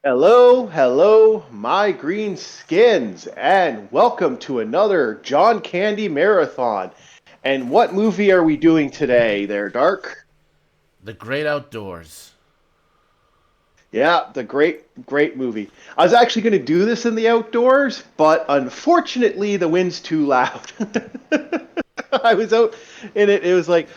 Hello, hello, my green skins, and welcome to another John Candy Marathon. And what movie are we doing today there, Dark? The Great Outdoors. Yeah, the great movie. I was actually going to do this in the outdoors, but unfortunately the wind's too loud. I was out in it. It was like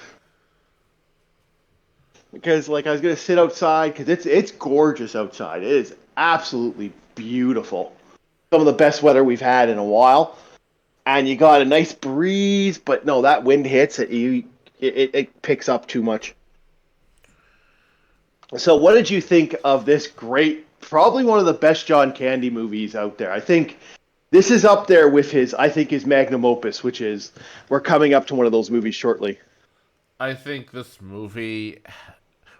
because I was going to sit outside because it's gorgeous outside. It is absolutely beautiful. Some of the best weather we've had in a while. And you got a nice breeze, but no, that wind hits it. It picks up too much. So, what did you think of this great, probably one of the best John Candy movies out there? I think this is up there with I think his magnum opus, which is we're coming up to one of those movies shortly. I think this movie.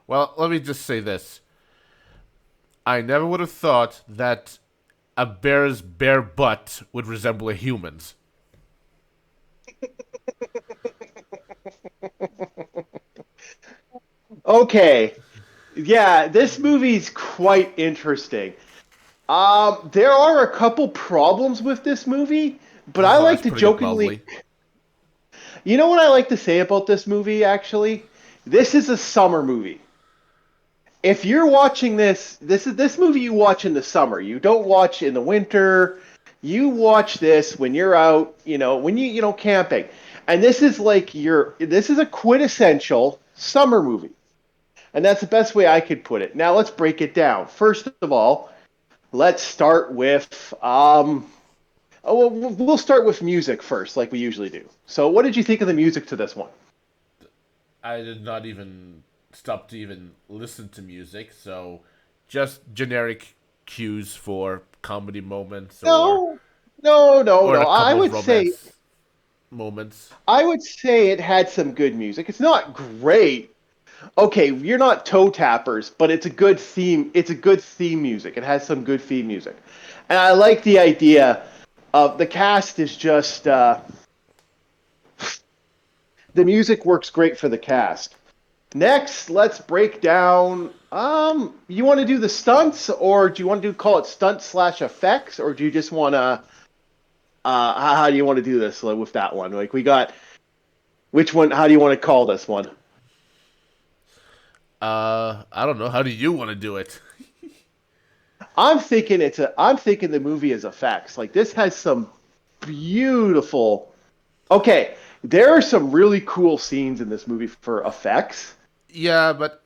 Well, let me just say this. I never would have thought that a bear's bare butt would resemble a human's. Okay, yeah, this movie's quite interesting. There are a couple problems with this movie, but I Oh, that's like to putting it jokingly. mildly. You know what I like to say about this movie, actually? This is a summer movie. If you're watching this movie you watch in the summer. You don't watch in the winter. You watch this when you're out, when camping. And this is a quintessential summer movie. And that's the best way I could put it. Now let's break it down. First of all, let's start with we'll start with music first, like we usually do. So, what did you think of the music to this one? I did not even stop to even listen to music, so just generic cues for comedy moments No, no, no, or no. a couple of romance moments. I would say it had some good music. It's not great. Okay, you're not toe tappers, but it's a good theme. It's a good theme music. It has some good theme music, and I like the idea of the cast is just the music works great for the cast. Next, let's break down. You want to do the stunts, or do you want to call it stunts slash effects, or do you just want to? How do you want to do this with that one? Like we got which one? How do you want to call this one? I don't know. How do you want to do it? I'm thinking the movie is effects. Like this has some beautiful. Okay, there are some really cool scenes in this movie for effects. Yeah, but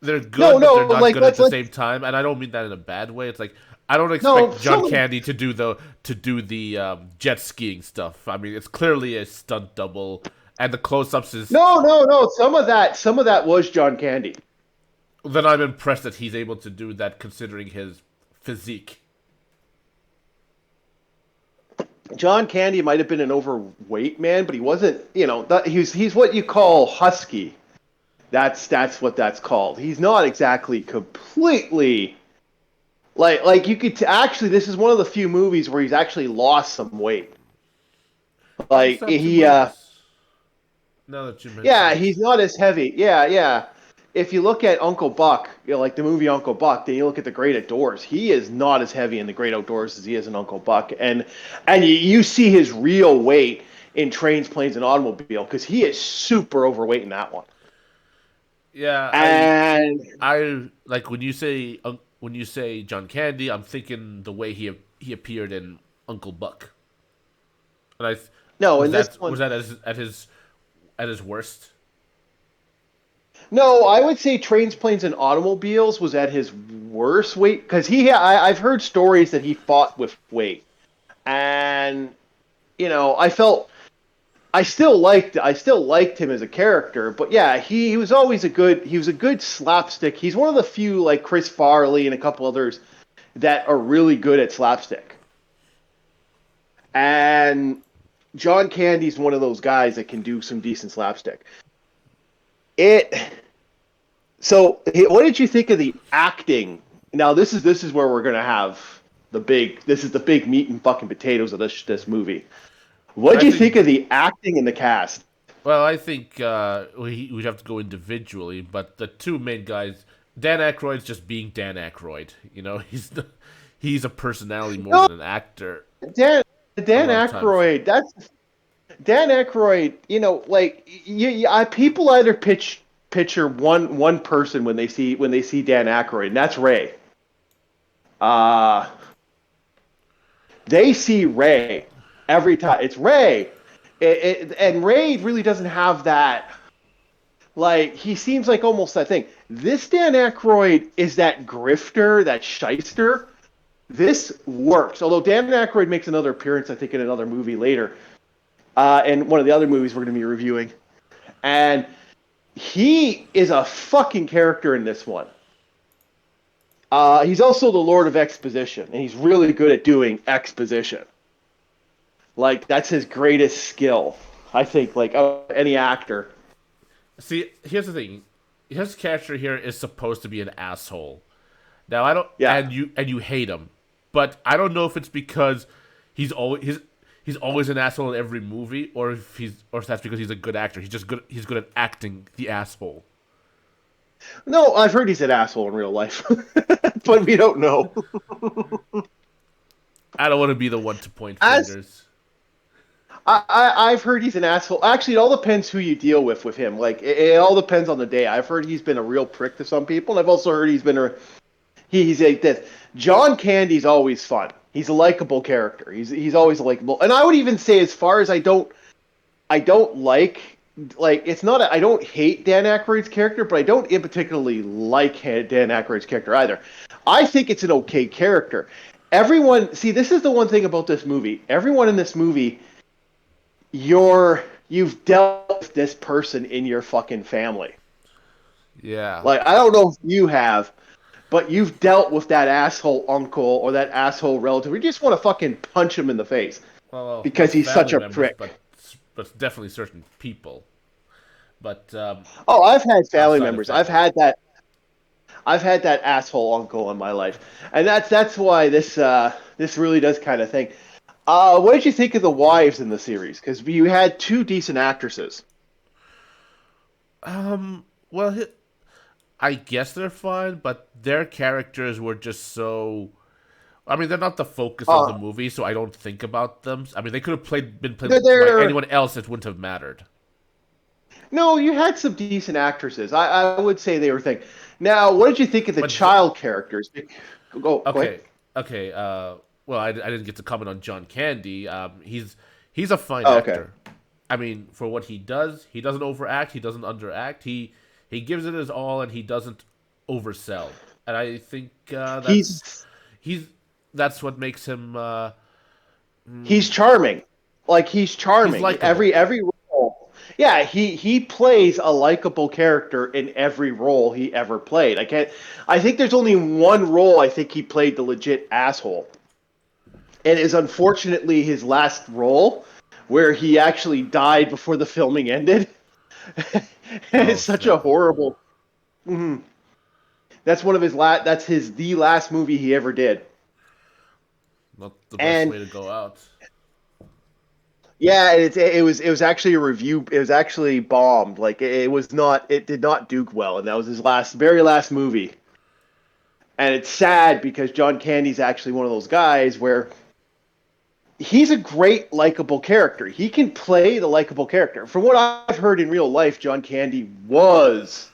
they're No, good, but they're no, not like good at the let's same time. And I don't mean that in a bad way. It's like I don't no expect John some of the Candy to do the jet skiing stuff. I mean, it's clearly a stunt double, and the close-ups is. no some of that was John Candy. Then I'm impressed that he's able to do that considering his physique. John Candy might have been an overweight man, but he wasn't. He's what you call husky. That's what that's called. He's not exactly completely like you could actually. This is one of the few movies where he's actually lost some weight. What's Like that to he, notice? Now that you mention yeah, it. he's not as heavy. Yeah, yeah. If you look at Uncle Buck, like the movie Uncle Buck, then you look at the Great Outdoors. He is not as heavy in the Great Outdoors as he is in Uncle Buck, and you see his real weight in Trains, Planes, and Automobile because he is super overweight in that one. Yeah, And I like when you say John Candy, I'm thinking the way he appeared in Uncle Buck. And no, was in this that one, was that at his worst? no, I would say Trains, Planes, and Automobiles was at his worst weight because I've heard stories that he fought with weight, and I felt I still liked him as a character, but yeah, he was always a good slapstick. He's one of the few like Chris Farley and a couple others that are really good at slapstick. And John Candy's one of those guys that can do some decent slapstick. It what did you think of the acting? Now this is where we're gonna have the big meat and fucking potatoes of this movie. What I did you think think of the acting in the cast? well, I think we'd have to go individually, but the two main guys, Dan Aykroyd's just being Dan Aykroyd. You know, he's a personality more No, than an actor. Dan A Dan lot of times. Aykroyd. That's Dan Aykroyd. Like people either picture one person when they see Dan Aykroyd, and that's Ray. Uh they see Ray every time. It's Ray, and Ray really doesn't have that. Like he seems like almost that thing. This Dan Aykroyd is that grifter, that shyster. This works. Although Dan Aykroyd makes another appearance, I think, in another movie later, and one of the other movies we're going to be reviewing, and he is a fucking character in this one. He's also the Lord of Exposition, and he's really good at doing exposition. Like that's his greatest skill, I think. Like any actor. See, here's the thing. His character here is supposed to be an asshole. Now I don't, Yeah. and you hate him, but I don't know if it's because he's always an asshole in every movie, or if that's because he's a good actor. He's good at acting the asshole. No, I've heard he's an asshole in real life, but we don't know. I don't want to be the one to point As fingers. I've heard he's an asshole. Actually, it all depends who you deal with him. Like it all depends on the day. I've heard he's been a real prick to some people, and I've also heard he's like this. John Candy's always fun. He's a likable character. He's always likable. And I would even say, as far as I don't like it's not I don't hate Dan Aykroyd's character, but I don't in particularly like Dan Aykroyd's character either. I think it's an okay character. Everyone, see, this is the one thing about this movie. Everyone in this movie, you've dealt with this person in your fucking family. Yeah. Like I don't know if you have, but you've dealt with that asshole uncle or that asshole relative. You just want to fucking punch him in the face Well, because not he's such family a members, prick. but definitely certain people. But Oh, I've had family outside of members. I've family, had that. I've had that asshole uncle in my life, and that's why this really does kind of thing. What did you think of the wives in the series? Because you had two decent actresses. well, I guess they're fine, but their characters were just so. I mean, they're not the focus of the Uh, movie, so I don't think about them. I mean, they could have been played by they're anyone else; it wouldn't have mattered. no, you had some decent actresses. I would say they were thing. Now, what did you think of the But child characters? Go ahead. okay, okay. Well, I didn't get to comment on John Candy. He's a fine Oh, okay. actor. I mean, for what he doesn't overact. He doesn't underact. He gives it his all, and he doesn't oversell. And I think He's he's that's what makes him he's charming. Like he's he's charming. likable. Every role. Yeah, he plays a likable character in every role he ever played. I think there's only one role I think he played the legit asshole. And is unfortunately his last role where he actually died before the filming ended. Oh It's such a snap! horrible. That's one of his last. That's the last movie he ever did. Not the best And way to go out. yeah, it was actually a review. It was actually bombed. Like it was not. It did not do well, and that was his very last movie. And it's sad because John Candy's actually one of those guys where he's a great likable character. He can play the likable character. From what I've heard in real life, John Candy was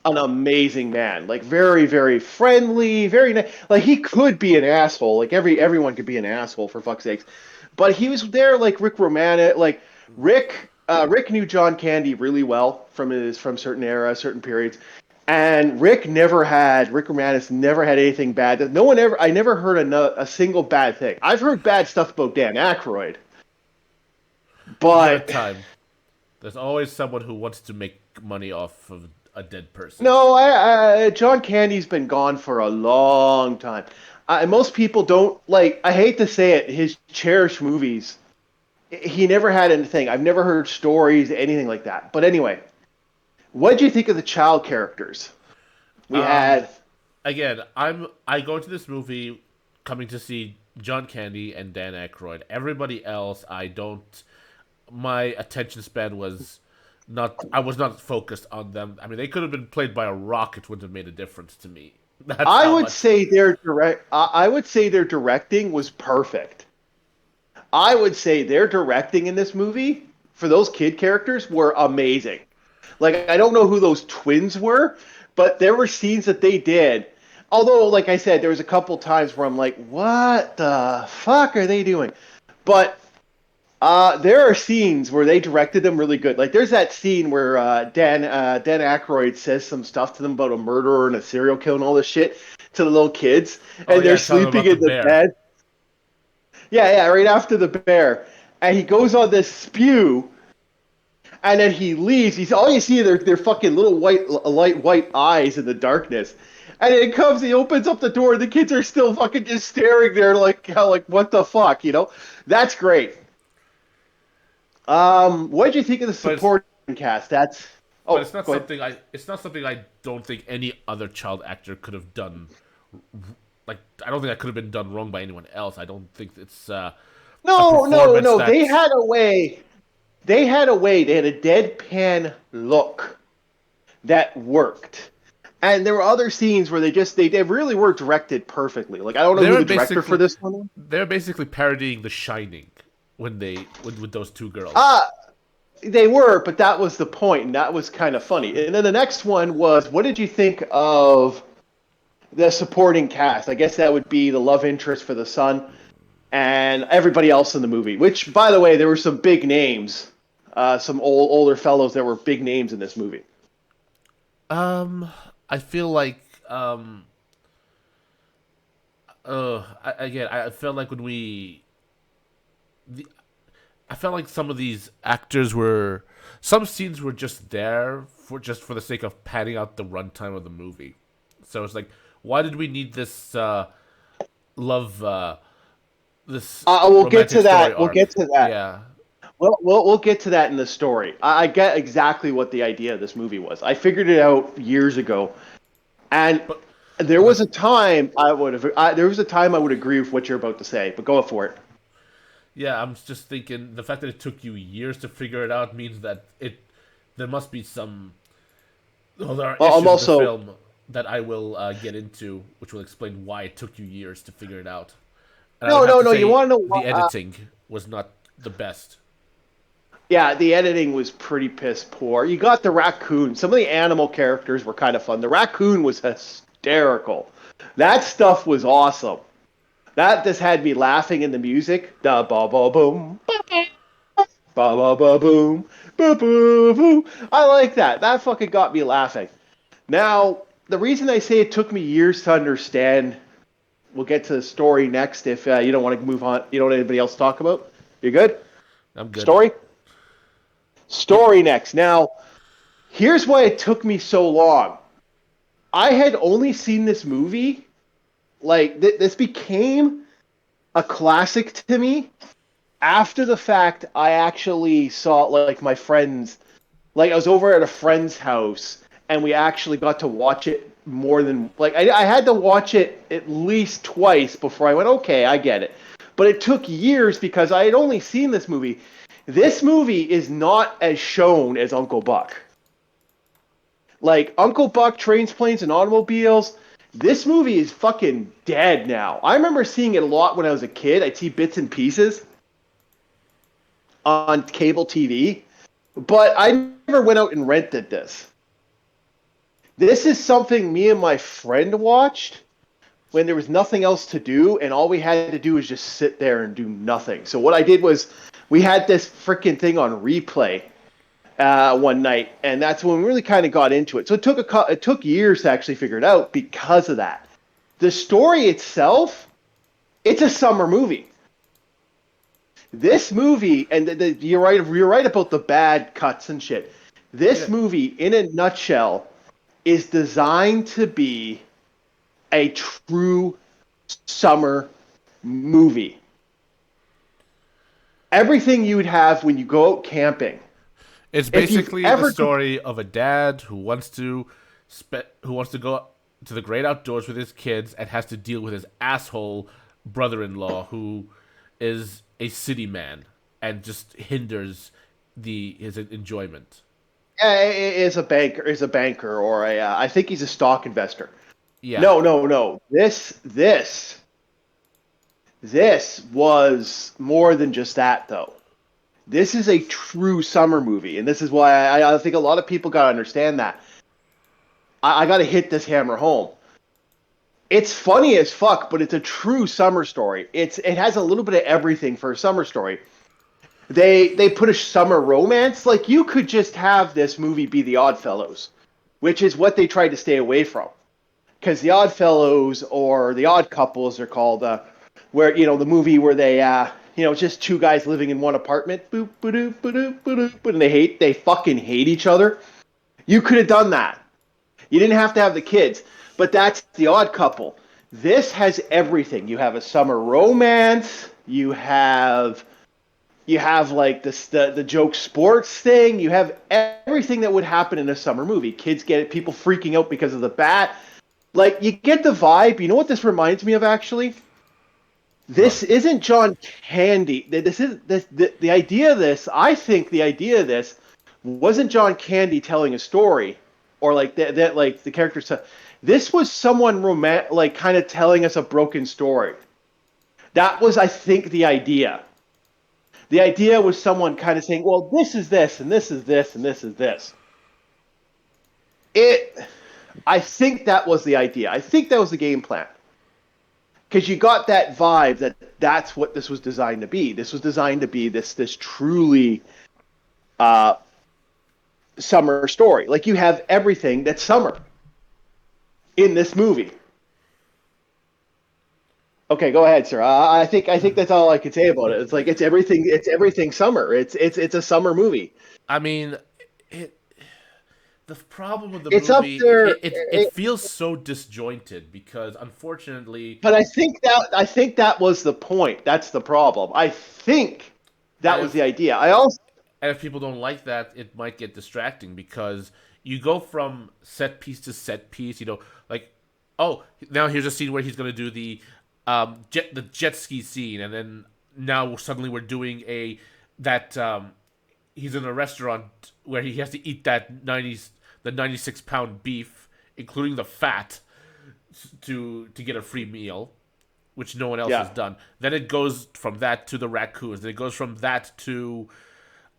an amazing man. Like very, very friendly, very like he could be an asshole. Like everyone could be an asshole for fuck's sakes. But he was there like Rick Romana, like Rick knew John Candy really well from certain eras, certain periods. And Rick Romanus never had anything bad. No one ever, I never heard a single bad thing. I've heard bad stuff about Dan Aykroyd, One at a but time. There's always someone who wants to make money off of a dead person. no, John Candy's been gone for a long time. Most people don't like. I hate to say it, his cherished movies. He never had anything. I've never heard stories, anything like that. But anyway, what did you think of the child characters? We Um, had. Again, I go to this movie coming to see John Candy and Dan Aykroyd. Everybody else, I don't. My attention span was I was not focused on them. I mean, they could have been played by a rock; it wouldn't have made a difference to me. That's I how would much. say I would say their directing was perfect. I would say their directing in this movie for those kid characters were amazing. Like I don't know who those twins were, but there were scenes that they did. Although, like I said, there was a couple times where I'm like, "What the fuck are they doing?" But there are scenes where they directed them really good. Like there's that scene where Dan Aykroyd says some stuff to them about a murderer and a serial killer and all this shit to the little kids, Oh and they're yeah, tell them sleeping about the in the bear. bed. Yeah, yeah, right after the bear, and he goes on this spew, and then he leaves. He's all you see are their fucking little light white eyes in the darkness. And it comes, he opens up the door, and the kids are still fucking just staring there, like what the fuck, you know? That's great. What did you think of the But it's supporting cast? That's but oh, go ahead. it's not something I don't think any other child actor could have done. Like I don't think that could have been done wrong by anyone else. I don't think it's a No, no, performance no. They that. had a way. They had a way. They had a deadpan look that worked. And there were other scenes where they really were directed perfectly. Like I don't know They who were the director for basically this one was. they're basically parodying The Shining when they with those two girls. Uh they were, but that was the point, and that was kind of funny. And then the next one was, what did you think of the supporting cast? I guess that would be the love interest for the son and everybody else in the movie. Which, by the way, there were some big names, some older fellows that were big names in this movie. Um, I feel like again, I felt like when we the, I felt like some of these actors were some scenes were just there for the sake of padding out the runtime of the movie. So it's like, why did we need this love this We'll get romantic to story that. We'll arc? get to that. Yeah, We'll get to that in the story. I get exactly what the idea of this movie was. I figured it out years ago, and but there but was a time I would have. There was a time I would agree with what you're about to say, but go for it. yeah, I'm just thinking the fact that it took you years to figure it out means that there must be some. Well, there are I'm issues with the also film that I will get into, which will explain why it took you years to figure it out. And I would no, have no, to no. You say want to know the what? editing was not the best. Yeah, the editing was pretty piss poor. You got the raccoon. Some of the animal characters were kind of fun. The raccoon was hysterical. That stuff was awesome. That just had me laughing in the music. Da ba ba boom, ba ba ba boom, ba ba boom. I like that. That fucking got me laughing. Now, the reason I say it took me years to understand, we'll get to the story next if you don't want to move on. You don't want anybody else to talk about? You good? I'm good. Story? Yep. Story next. Now, here's why it took me so long. I had only seen this movie, like, this became a classic to me after the fact. I actually saw, like, my friends, like, I was over at a friend's house, and we actually got to watch it more than, like, I had to watch it at least twice before I went, okay, I get it. But it took years because I had only seen this movie. This movie is not as shown as Uncle Buck. Like Uncle Buck, Trains, Planes, and Automobiles. This movie is fucking dead now. I remember seeing it a lot when I was a kid. I'd see bits and pieces on cable TV, but I never went out and rented this. This is something me and my friend watched when there was nothing else to do, and all we had to do was just sit there and do nothing. So what I did was we had this freaking thing on replay one night, and that's when we really kind of got into it. So it took years to actually figure it out because of that. The story itself, it's a summer movie. This movie, and you're right about the bad cuts and shit. Yeah. This movie, in a nutshell, is designed to be a true summer movie. Everything you would have when you go out camping. It's If you've basically the ever story of a dad who wants to go to the great outdoors with his kids and has to deal with his asshole brother-in-law who is a city man and just hinders the his enjoyment. is a banker, or I think he's a stock investor. Yeah. No. This was more than just that, though. This is a true summer movie, and this is why I think a lot of people got to understand that. I got to hit this hammer home. It's funny as fuck, but it's a true summer story. It has a little bit of everything for a summer story. They put a summer romance. Like, you could just have this movie be The Oddfellows, which is what they tried to stay away from. Because The Oddfellows, or The Odd Couples, are called, where, the movie where they, just two guys living in one apartment, boop, ba-doop, ba-doop, ba-doop, and they fucking hate each other. You could have done that. You didn't have to have the kids, but that's The Odd Couple. This has everything. You have a summer romance. You have like the joke sports thing. You have everything that would happen in a summer movie. Kids get it. People freaking out because of the bat. Like, you get the vibe. You know what this reminds me of, actually? This isn't John Candy. The idea of this. I think the idea of this wasn't John Candy telling a story, or like that like the characters. This was someone like kind of telling us a broken story. That was, I think, the idea. The idea was someone kind of saying, well, this is this, and this is this, and this is this. I think that was the idea. I think that was the game plan. Because you got that vibe that's what this was designed to be. This was designed to be this truly summer story. Like, you have everything that's summer in this movie. Okay, go ahead, sir. I think that's all I can say about it. It's like it's everything summer. It's a summer movie. I mean, the problem with the It's up movie, there. it feels so disjointed because, unfortunately, But I think that was the point. That's the problem. I think that and was if, the idea. I also and if people don't like that, it might get distracting because you go from set piece to set piece. Like, oh, now here's a scene where he's going to do the jet ski scene, and then now suddenly we're doing that he's in a restaurant where he has to eat the 96-pound beef, including the fat, to get a free meal, which no one else has yeah. done. Then it goes from that to the raccoons. Then it goes from that to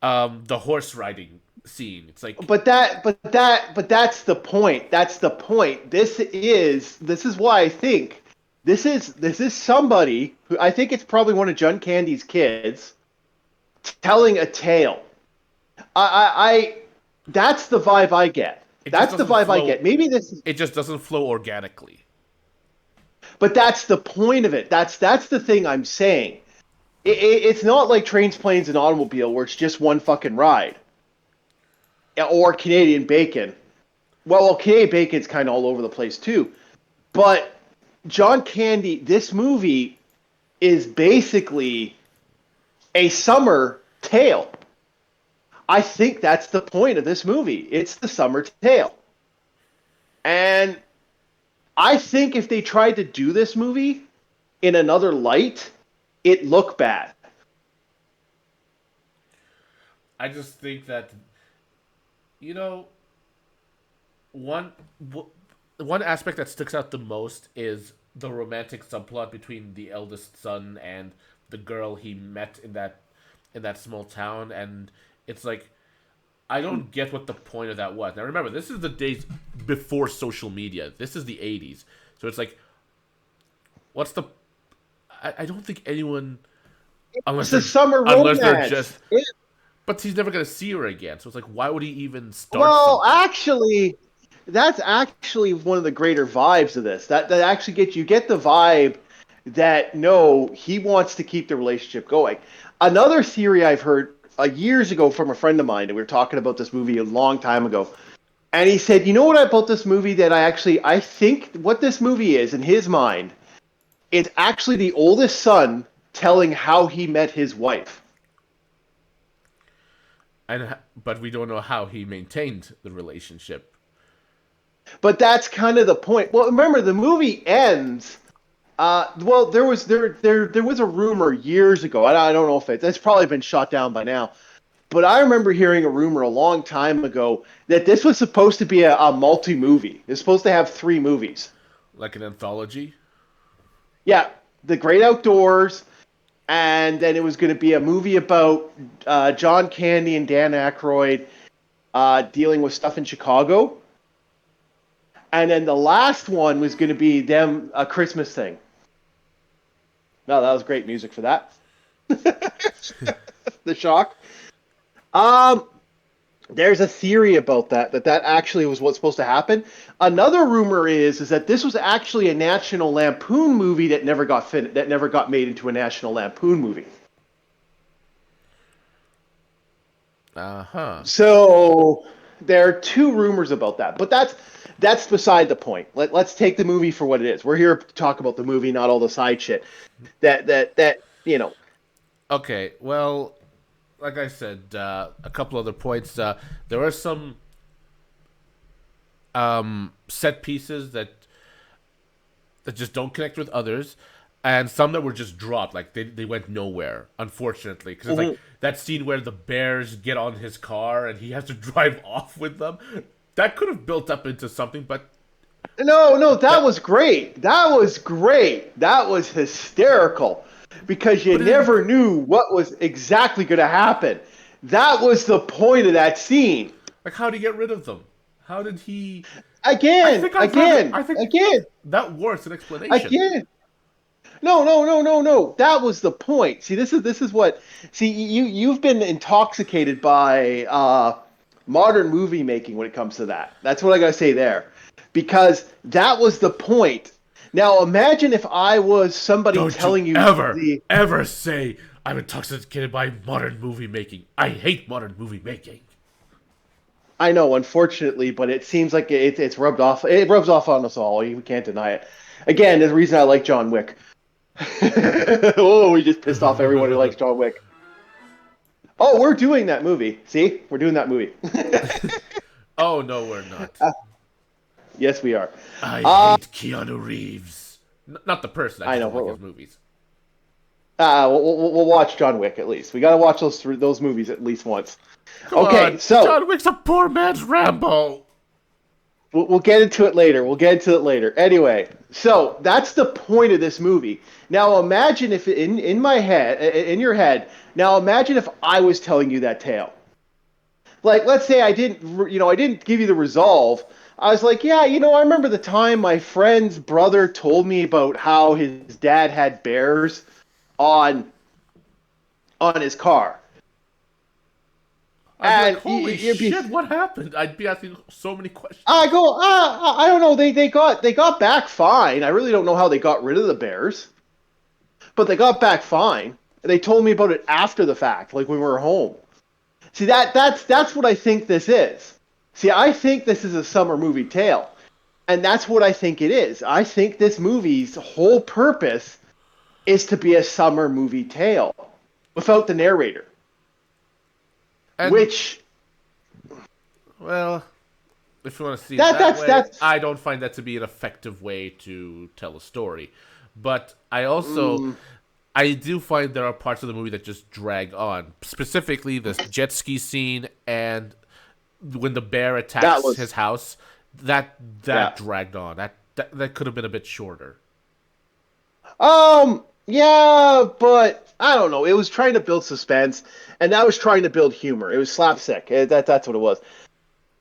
the horse riding scene. It's like, But that's the point. That's the point. This is why I think this is somebody who, I think it's probably one of John Candy's kids, telling a tale. I That's the vibe I get. it just That's the doesn't vibe I flow. get. Maybe this is, It just doesn't flow organically. but that's the point of it. That's the thing I'm saying. It's not like Trains, Planes, and Automobile, where it's just one fucking ride, or Canadian Bacon. Well, Canadian Bacon's kind of all over the place too. But John Candy, this movie is basically a summer tale. I think that's the point of this movie. It's the summer tale. And I think if they tried to do this movie in another light, it looked bad. I just think that, you know, one one aspect that sticks out the most is the romantic subplot between the eldest son and the girl he met in that small town. And it's like, I don't get what the point of that was. Now remember, this is the days before social media. This is the 80s. So it's like, what's the I don't think anyone, It's unless a they're summer unless they're romance. just, but he's never gonna see her again. So it's like, why would he even start Well, something? actually, that's actually one of the greater vibes of this. That actually get the vibe that, no, he wants to keep the relationship going. Another theory I've heard years ago from a friend of mine, and we were talking about this movie a long time ago, and he said, you know what about this movie that I think what this movie is in his mind, it's actually the oldest son telling how he met his wife. But we don't know how he maintained the relationship. But that's kind of the point. Well, remember, the movie ends. Well, there was a rumor years ago. I don't know if it's probably been shot down by now. But I remember hearing a rumor a long time ago that this was supposed to be a multi movie. It's supposed to have 3 movies. Like an anthology. Yeah, The Great Outdoors, and then it was going to be a movie about John Candy and Dan Aykroyd dealing with stuff in Chicago. And then the last one was going to be them a Christmas thing. No, that was great music for that. The shock. Um, there's a theory about that actually was what's supposed to happen. Another rumor is that this was actually a National Lampoon movie that never got made into a National Lampoon movie. Uh-huh. So there are 2 rumors about that, but that's beside the point. Let's take the movie for what it is. We're here to talk about the movie, not all the side shit. That you know. Okay, well, like I said, a couple other points. There are some set pieces that just don't connect with others, and some that were just dropped, like they went nowhere, unfortunately. Because it's like that scene where the bears get on his car and he has to drive off with them. That could have built up into something, but No, that was great. That was great. That was hysterical because you never knew what was exactly going to happen. That was the point of that scene. like, how did he get rid of them? How did he? Again, I think again, that warrants an explanation. again. No. That was the point. See, this is what. See, you've been intoxicated by modern movie making when it comes to that. That's what I gotta say there, because that was the point. Now imagine if I was somebody Don't telling you ever say I'm intoxicated by modern movie making. I hate modern movie making. I know, unfortunately, but it seems like it's rubbed off. It rubs off on us all. You can't deny it. Again, there's a reason I like John Wick. Oh, we just pissed off everyone who likes John Wick. Oh, we're doing that movie. See? We're doing that movie. Oh, no, we're not. Yes, we are. I hate Keanu Reeves. Not the person. I know, just like his movies. We'll watch John Wick at least. We got to watch those movies at least once. Come Okay, on, so John Wick's a poor man's Rambo. we'll get into it later. Anyway, so that's the point of this movie. Now imagine if in my head, in your head, now imagine if I was telling you that tale. Like, let's say I didn't give you the resolve. I was like, yeah, I remember the time my friend's brother told me about how his dad had bears on his car. I'd be like, holy shit, what happened? I'd be asking so many questions. I don't know. They got back fine. I really don't know how they got rid of the bears, but they got back fine. They told me about it after the fact, like when we were home. See, that's what I think this is. See, I think this is a summer movie tale, and that's what I think it is. I think this movie's whole purpose is to be a summer movie tale without the narrator. And, which, well, if you want to see that's I don't find that to be an effective way to tell a story. But I also, I do find there are parts of the movie that just drag on. Specifically, the jet ski scene and when the bear attacks his house. That dragged on. That could have been a bit shorter. Yeah, but I don't know. It was trying to build suspense, and that was trying to build humor. It was slapstick. That's what it was.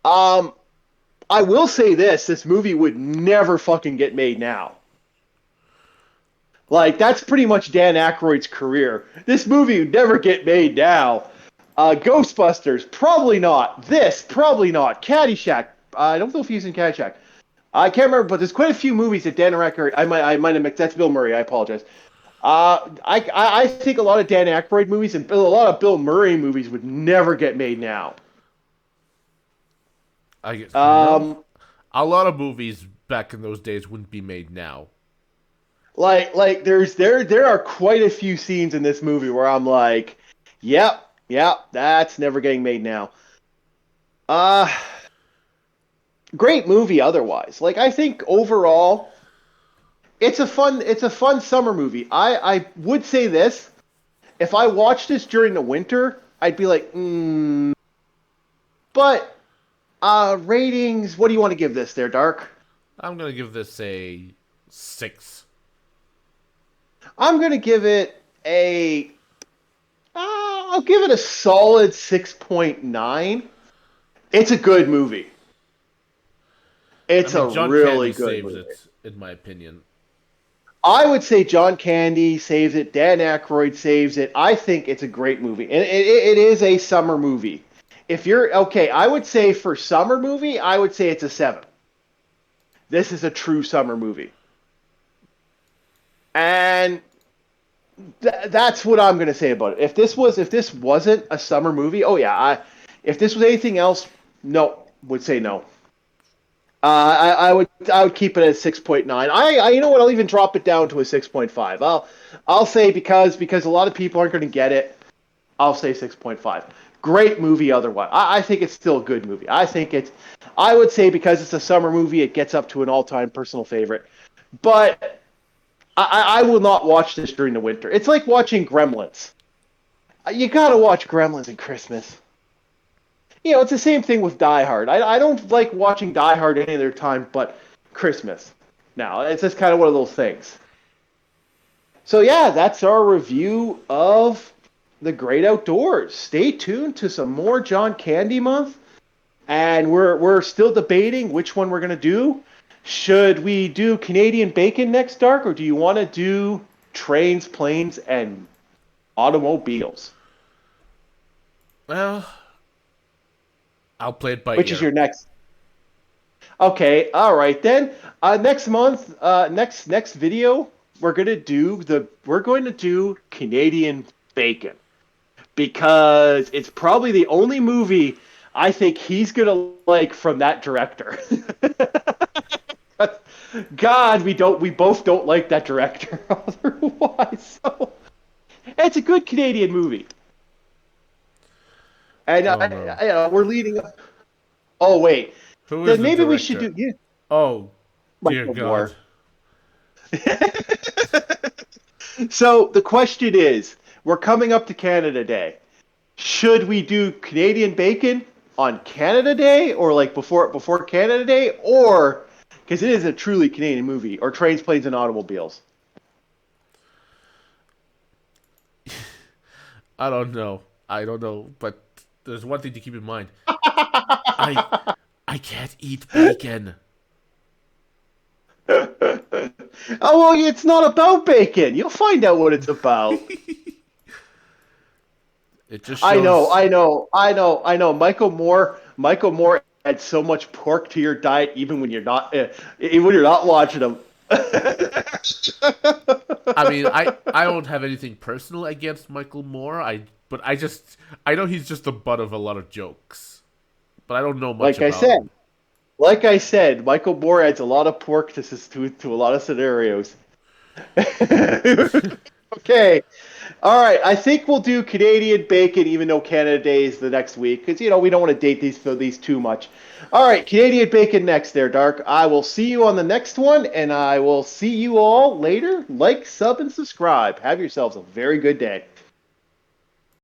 I will say this movie would never fucking get made now. Like, that's pretty much Dan Aykroyd's career. This movie would never get made now. Ghostbusters, probably not. This, probably not. Caddyshack, I don't know if he's in Caddyshack. I can't remember, but there's quite a few movies that Dan Aykroyd. I might have mixed. That's Bill Murray. I apologize. I think a lot of Dan Aykroyd movies and a lot of Bill Murray movies would never get made now. I guess, a lot of movies back in those days wouldn't be made now. Like there are quite a few scenes in this movie where I'm like, yep, that's never getting made now. Great movie otherwise. Like, I think overall it's a fun summer movie. I would say this, if I watched this during the winter, I'd be like, but ratings. What do you want to give this there, Dark? I'm gonna give this a 6. I'm gonna give it a. I'll give it a solid 6.9. It's a good movie. I It's a mean, John really Candy good saves movie. it, in my opinion. I would say John Candy saves it. Dan Aykroyd saves it. I think it's a great movie, and it is a summer movie. If you're okay, I would say for summer movie, I would say it's a 7. This is a true summer movie, and that's what I'm going to say about it. If this wasn't a summer movie, oh yeah, if this was anything else, no, would say no. I would keep it at 6.9. You know what? I'll even drop it down to a 6.5. I'll say because a lot of people aren't going to get it. I'll say 6.5. Great movie otherwise. I think it's still a good movie. I would say because it's a summer movie, it gets up to an all-time personal favorite. But I will not watch this during the winter. It's like watching Gremlins. You got to watch Gremlins in Christmas. It's the same thing with Die Hard. I don't like watching Die Hard any other time but Christmas. Now, it's just kind of one of those things. So yeah, that's our review of The Great Outdoors. Stay tuned to some more John Candy Month, and we're still debating which one we're gonna do. Should we do Canadian Bacon next, Dark, or do you want to do Trains, Planes, and Automobiles? Well, I'll play it by Which is ear. your next? Okay, all right then. Next month, next video, we're going to do Canadian Bacon because it's probably the only movie I think he's gonna like from that director. God, we both don't like that director otherwise. So it's a good Canadian movie, and Oh no. we're leading up. Oh wait, Who is then the maybe we should director? do yeah, Oh, dear Michael God. Moore. So the question is, we're coming up to Canada Day. Should we do Canadian bacon on Canada Day or like before Canada Day or because it is a truly Canadian movie or Trains, Planes, and Automobiles? I don't know. I don't know, but there's one thing to keep in mind. I I can't eat bacon. Oh well, it's not about bacon. You'll find out what it's about. It just I know, shows. I know, I know, I know. Michael Moore adds so much pork to your diet, even when you're not watching them. I mean, I don't have anything personal against Michael Moore. But I know he's just the butt of a lot of jokes, but I don't know much like I about him. said, like I said, Michael Moore adds a lot of pork to a lot of scenarios. Okay. All right. I think we'll do Canadian bacon, even though Canada Day is the next week, because we don't want to date these too much. All right, Canadian bacon next, there, Dark. I will see you on the next one, and I will see you all later. Like, sub, and subscribe. Have yourselves a very good day.